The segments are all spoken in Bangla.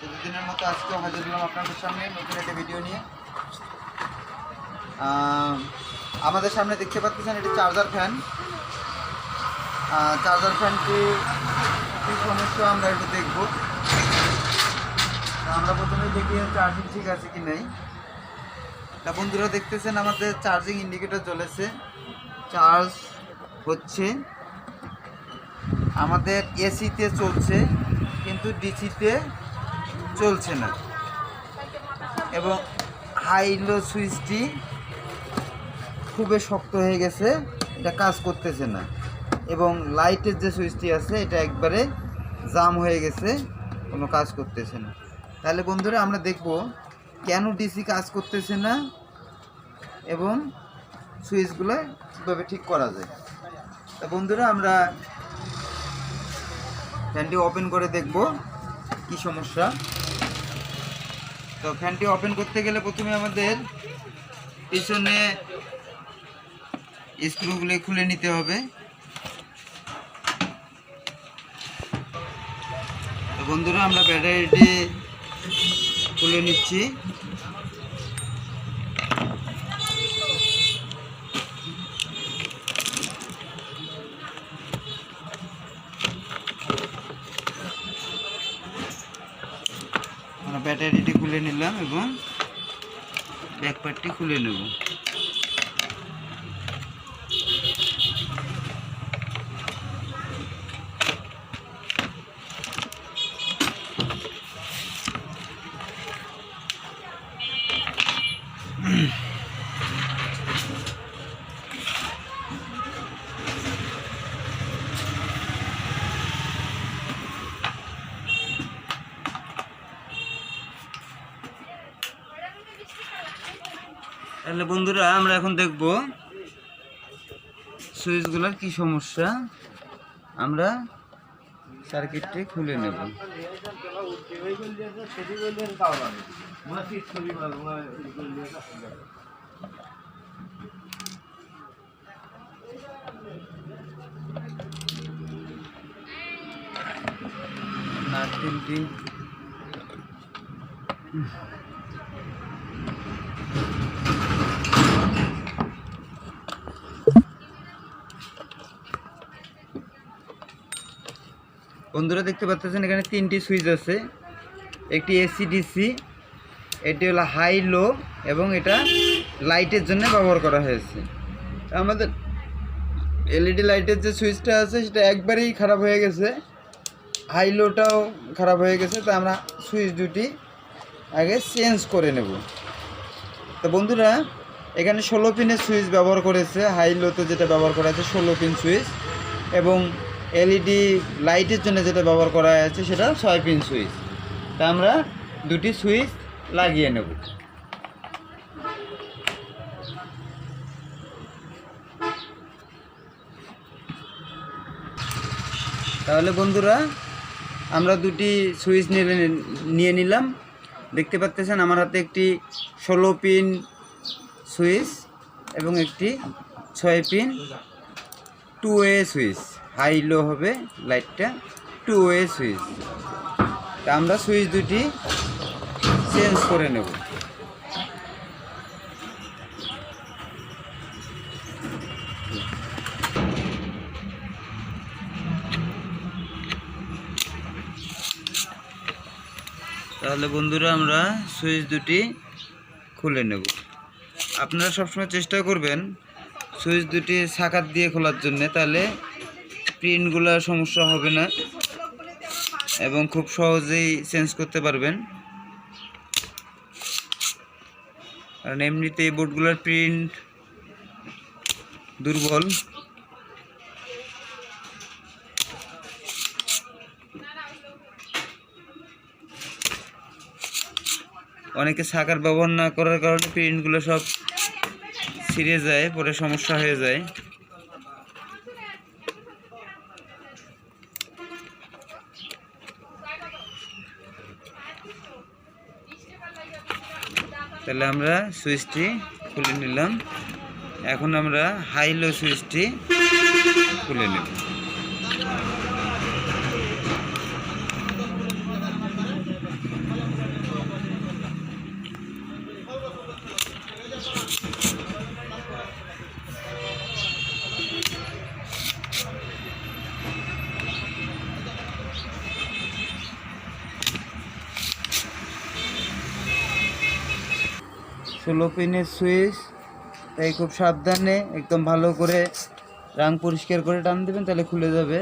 প্রতিদিনের মতো আজকেও হাজির হলাম আপনাদের সামনে নতুন একটা ভিডিও নিয়ে। আমাদের সামনে দেখতে পাচ্ছেন এটি চার্জার ফ্যান। চার্জার ফ্যানটি কী সমস্যা আমরা একটু দেখব। আমরা প্রথমে দেখি চার্জিং ঠিক আছে কি নেই। তা বন্ধুরা দেখতেছেন আমাদের চার্জিং ইন্ডিকেটর জ্বলেছে, চার্জ হচ্ছে। আমাদের এসিতে চলছে কিন্তু ডিসিতে চলছে না, এবং হাই লো সুইচটি খুবই শক্ত হয়ে গেছে, এটা কাজ করতেছে না। এবং লাইটের যে সুইচটি আছে এটা একবারে জাম হয়ে গেছে, কোনো কাজ করতেছে না। তাহলে বন্ধুরা আমরা দেখব কেন ডিসি কাজ করতেছে না এবং সুইচগুলো কীভাবে ঠিক করা যায়। তা বন্ধুরা আমরা ফ্যানটি ওপেন করে দেখব কি সমস্যা। তো ফ্যানটি ওপেন করতে গেলে প্রথমে আমাদের পিছনে স্ক্রুগুলো খুলে নিতে হবে। তো বন্ধুরা আমরা ব্যাটারিটি খুলে নিচ্ছি। আমরা ব্যাটারিটি খুলে নিলাম এবং ব্যাক পার্টটি খুলে নেব। তাহলে বন্ধুরা আমরা এখন দেখব সুইচগুলোর কি সমস্যা। আমরা সার্কিটটি খুলে নেব। নাটটি বন্ধুরা দেখতে পাচ্ছেন এখানে তিনটি সুইচ আছে, একটি এসি ডিসি, এটি হলো হাই লো, এবং এটা লাইটের জন্য ব্যবহার করা হয়েছে। আমাদের এলইডি লাইটের যে সুইচটা আছে সেটা একবারেই খারাপ হয়ে গেছে, হাই লোটাও খারাপ হয়ে গেছে। তো আমরা সুইচ দুটি আগে চেঞ্জ করে নেব। তো বন্ধুরা এখানে 16 পিনের সুইচ ব্যবহার করেছে, হাই লোতে যেটা ব্যবহার করা আছে 16 পিন সুইচ, এবং এলইডি লাইটের জন্য যেটা ব্যবহার করা আছে সেটা 6 পিন সুইচ। তা আমরা দুটি সুইচ লাগিয়ে নেব। তাহলে বন্ধুরা আমরা দুটি সুইচ নিয়ে নিলাম। দেখতে পাচ্ছেন আমার হাতে একটি 16 পিন সুইচ এবং একটি 6 পিন 2-ওয়ে সুইচ। হাই লো হবে লাইটটা, 2-ওয়ে সুইচ। তা আমরা সুইচ দুটি চেঞ্জ করে নেব। তাহলে বন্ধুরা আমরা সুইচ দুটি খুলে নেব। আপনারা সবসময় চেষ্টা করবেন সুইচ দুটি সাকাত দিয়ে খোলার জন্য, তাহলে পিনগুলোর সমস্যা হবে না এবং খুব সহজেই চেঞ্জ করতে পারবেন। কারণ এমনিতে এই বোর্ডগুলোর প্রিন্ট দুর্বল। অনেকে সাকার ব্যবহার না করার কারণে প্রিন্টগুলো সব ছিঁড়ে যায়, পরে সমস্যা হয়ে যায়। তাহলে আমরা সুইচটি খুলে নিলাম। এখন আমরা হাই লো সুইচটি খুলে নেব। 16 পিনের সুইচ, তাই খুব সাবধানে একদম ভালো করে রাং পরিষ্কার করে টান দেবেন, তাহলে খুলে যাবে,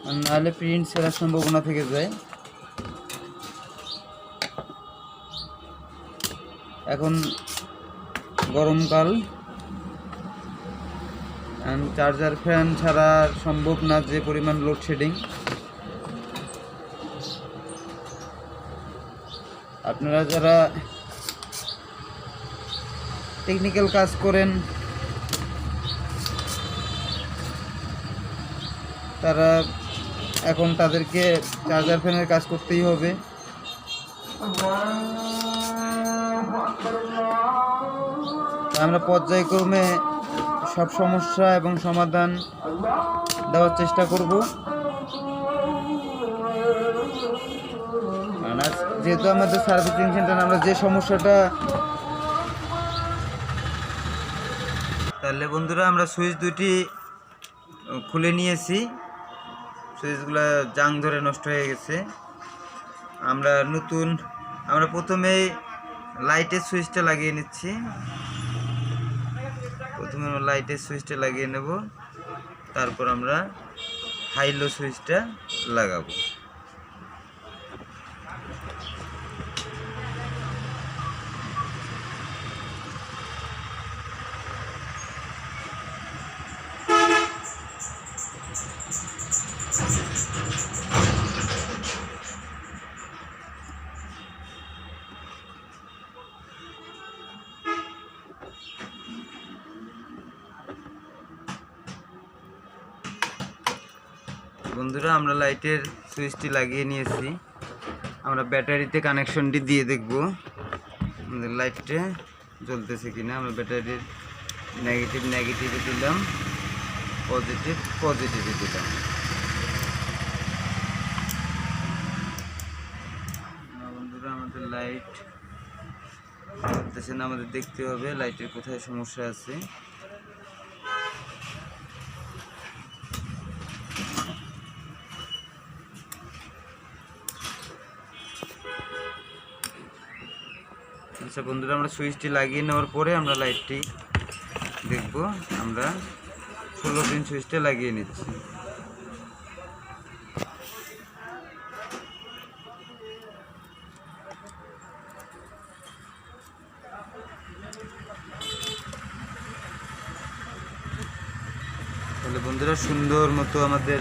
আর নাহলে প্রিন্ট ছেঁড়ার সম্ভাবনা থেকে যায়। এখন গরমকাল, চার্জার ফ্যান ছাড়া সম্ভব না, যে পরিমাণ লোডশেডিং। আপনারা যারা টেকনিক্যাল কাজ করেন তারা এখন তাদেরকে চার্জার ফ্যানের কাজ করতেই হবে। আমরা পর্যায়ক্রমে সব সমস্যা এবং সমাধান দেওয়ার চেষ্টা করব। যেহেতু আমাদের সার্ভিসিং সেন্টার, আমরা যে সমস্যাটা, তাহলে বন্ধুরা আমরা সুইচ দুটি খুলে নিয়েছি, সুইচগুলো জাং ধরে নষ্ট হয়ে গেছে। আমরা প্রথমেই লাইটের সুইচটা লাগিয়ে নিচ্ছি। প্রথমে লাইটের সুইচটা লাগিয়ে নেব, তারপর আমরা হাই লো সুইচটা লাগাবো। বন্ধুরা আমরা লাইটের সুইচটি লাগিয়ে নিয়েছি। আমরা ব্যাটারিতে কানেকশনটি দিয়ে দেখব আমাদের লাইটটা জ্বলতেছে কিনা। আমরা ব্যাটারির নেগেটিভে দিলাম, পজিটিভে দিলাম। বন্ধুরা আমাদের লাইট জ্বলতেছে না, আমাদের দেখতে হবে লাইটের কোথায় সমস্যা আছে। আচ্ছা বন্ধুরা, আমরা সুইচটি লাগিয়ে নেওয়ার পরে আমরা লাইটটি দেখব। আমরা 16 পিন সুইচটা লাগিয়ে নিচ্ছি। তাহলে বন্ধুরা সুন্দর মতো আমাদের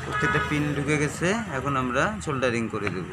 প্রত্যেকটা পিন ঢুকে গেছে। এখন আমরা সোল্ডারিং করে দেব।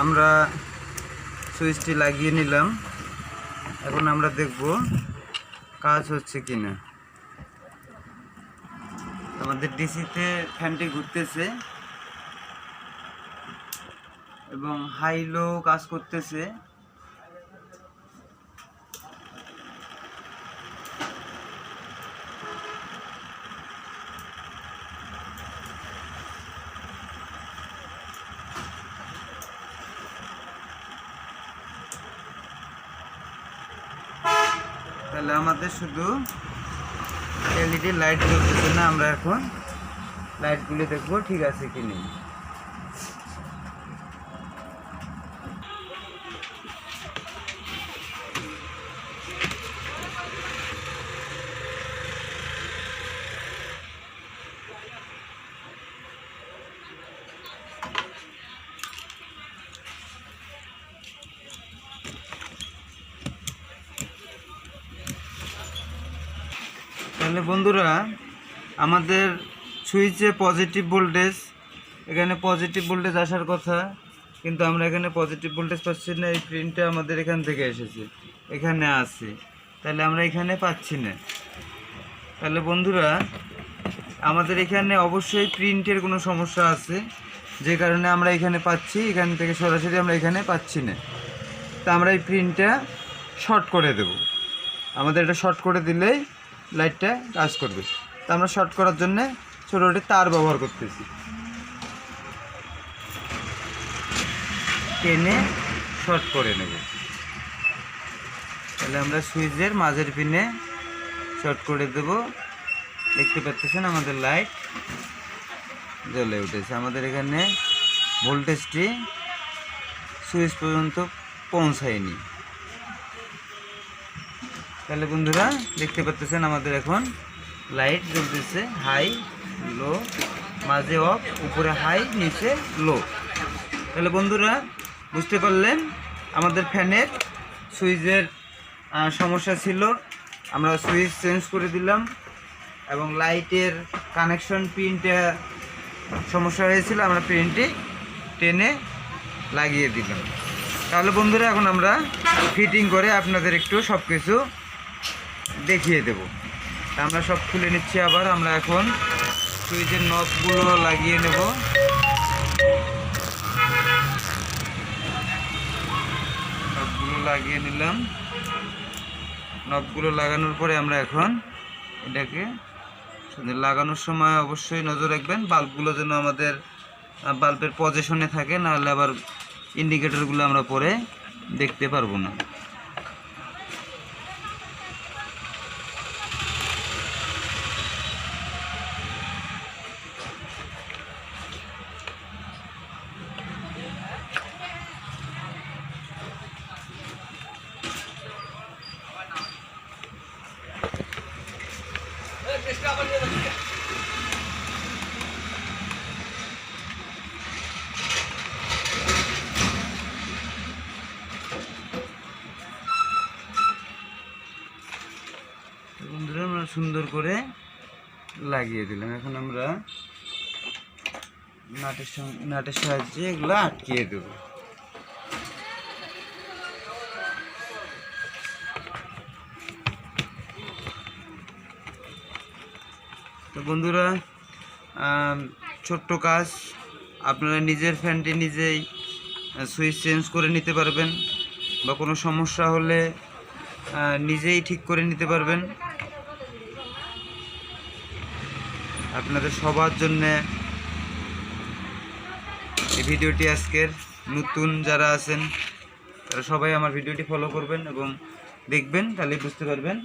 আমরা সুইচটি লাগিয়ে নিলাম। এখন আমরা দেখব কাজ হচ্ছে কিনা। আমাদের ডিসিতে ফ্যানটি ঘুরতেছে এবং হাই লো কাজ করতেছে। তাহলে আমাদের শুধু এলইডি লাইট জ্বলতেছে না, আমরা এখন লাইটগুলি দেখবো ঠিক আছে কি নেই। তাহলে বন্ধুরা, আমাদের সুইচে পজিটিভ ভোল্টেজ, এখানে পজিটিভ ভোল্টেজ আসার কথা, কিন্তু আমরা এখানে পজিটিভ ভোল্টেজ পাচ্ছি না। এই প্রিন্টটা আমাদের এখান থেকে এসেছে, এখানে আছে, তাহলে আমরা এখানে পাচ্ছি না। তাহলে বন্ধুরা, আমাদের এখানে অবশ্যই প্রিন্টের কোনো সমস্যা আছে, যে কারণে আমরা এখানে পাচ্ছি, এখান থেকে সরাসরি আমরা এখানে পাচ্ছি না। তা আমরা এই প্রিন্টটা শর্ট করে দেব। আমাদের এটা শর্ট করে দিলেই লাইটটা কাজ করবে। তা আমরা শর্ট করার জন্যে ছোটো ছোটো তার ব্যবহার করতেছি, টেনে শর্ট করে নেব। তাহলে আমরা সুইচের মাঝের পিনে শর্ট করে দেব। দেখতে পাচ্ছেন আমাদের লাইট জ্বলে উঠেছে। আমাদের এখানে ভোল্টেজটি সুইচ পর্যন্ত পৌঁছায়নি। তাহলে বন্ধুরা, দেখতে পাচ্ছেন আমাদের এখন লাইট জ্বলতেছে, হাই লো, মাঝে অফ, উপরে হাই, নিচে লো। তাহলে বন্ধুরা, বুঝতে পারলেন আমাদের ফ্যানের সুইচের সমস্যা ছিল, আমরা সুইচ চেঞ্জ করে দিলাম, এবং লাইটের কানেকশন পিনটা সমস্যা হয়েছিল, আমরা পিনটি টেনে লাগিয়ে দিলাম। তাহলে বন্ধুরা, এখন আমরা ফিটিং করে আপনাদের একটু সব কিছু দেখিয়ে দেব। আমরা সব খুলে নিচ্ছি। আবার আমরা এখন সুইচের নবগুলো লাগিয়ে নেব। নবগুলো লাগিয়ে নিলাম। নবগুলো লাগানোর পরে আমরা এখন এটাকে লাগানোর সময় অবশ্যই নজর রাখবেন বাল্বগুলো যেন আমাদের বাল্বের পজিশনে থাকে, নাহলে আবার ইন্ডিকেটরগুলো আমরা পরে দেখতে পারবো না। বন্ধুরা, আমরা সুন্দর করে লাগিয়ে দিলাম। এখন আমরা নাটের সাহায্যে এগুলো আটকিয়ে দেব। তো বন্ধুরা, ছোট্ট কাজ, আপনারা নিজের ফ্যানটি নিজেই সুইচ চেঞ্জ করে নিতে পারবেন, বা কোনো সমস্যা হলে নিজেই ঠিক করে নিতে পারবেন। আপনাদের সবার জন্য এই ভিডিওটি আজকের। নতুন যারা আছেন তারা সবাই আমার ভিডিওটি ফলো করবেন এবং দেখবেন, তাহলে বুঝতে পারবেন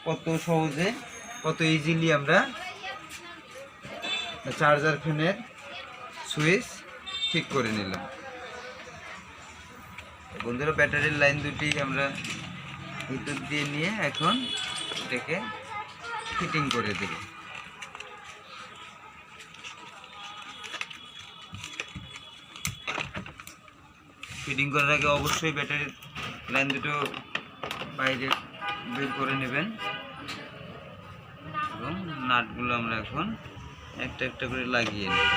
কত সহজে, কত ইজিলি আমরা চার্জার ফ্যানের সুইচ ঠিক করে নিলাম। বন্ধুরা, ব্যাটারির লাইন দুটি আমরা ভিতর দিয়ে নিয়ে এখন এটাকে ফিটিং করে দেব। ফিটিং করার আগে অবশ্যই ব্যাটারির লাইন দুটো বাইরে বের করে নেবেন, এবং নাটগুলো আমরা এখন একটা একটা করে লাগিয়ে নেব।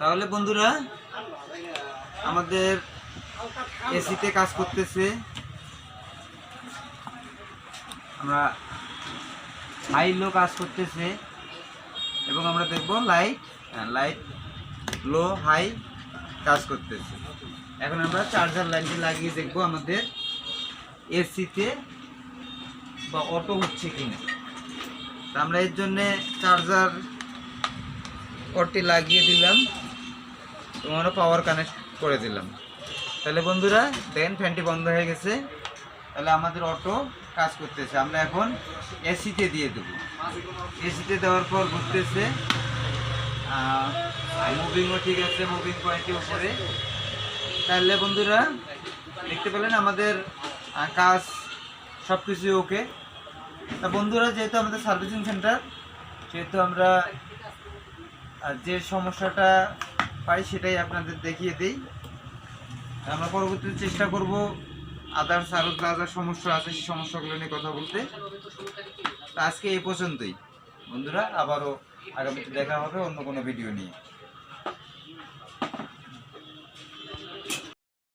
তাহলে বন্ধুরা, আমাদের এসিতে কাজ করতেছে, আমরা হাই লো কাজ করতেছে, এবং আমরা দেখব লাইট লো হাই কাজ করতেছে। এখন আমরা চার্জার লাইনটি লাগিয়ে দেখব আমাদের এসিতে বা অটো হচ্ছে কিনা। তা আমরা এর জন্যে চার্জার কর্ডটি লাগিয়ে দিলাম, তোমরা পাওয়ার কানেক্ট করে দিলাম। তাহলে বন্ধুরা দেখেন ফ্যানটি বন্ধ হয়ে গেছে। তাহলে আমাদের অটো কাজ করতেছে। আমরা এখন এসিতে দিয়ে দেবো। এসিতে দেওয়ার পর ঘুরতেছে, মুভিংও ঠিক আছে, মুভিং পয়েন্টের উপরে। তাহলে বন্ধুরা দেখতে পেলেন আমাদের কাজ সব কিছু ওকে। তা বন্ধুরা যেহেতু আমাদের সার্ভিসিং সেন্টার, সেহেতু আমরা যে সমস্যাটা পাই সেটাই আপনাদের দেখিয়ে দিই। আমরা পরবর্তীতে চেষ্টা করব আদার্স আরও যা যা সমস্যা আছে সেই সমস্যাগুলো নিয়ে কথা বলতে। আজকে এই পর্যন্তই বন্ধুরা, আবারও আগামীতে দেখা হবে অন্য কোনো ভিডিও নিয়ে।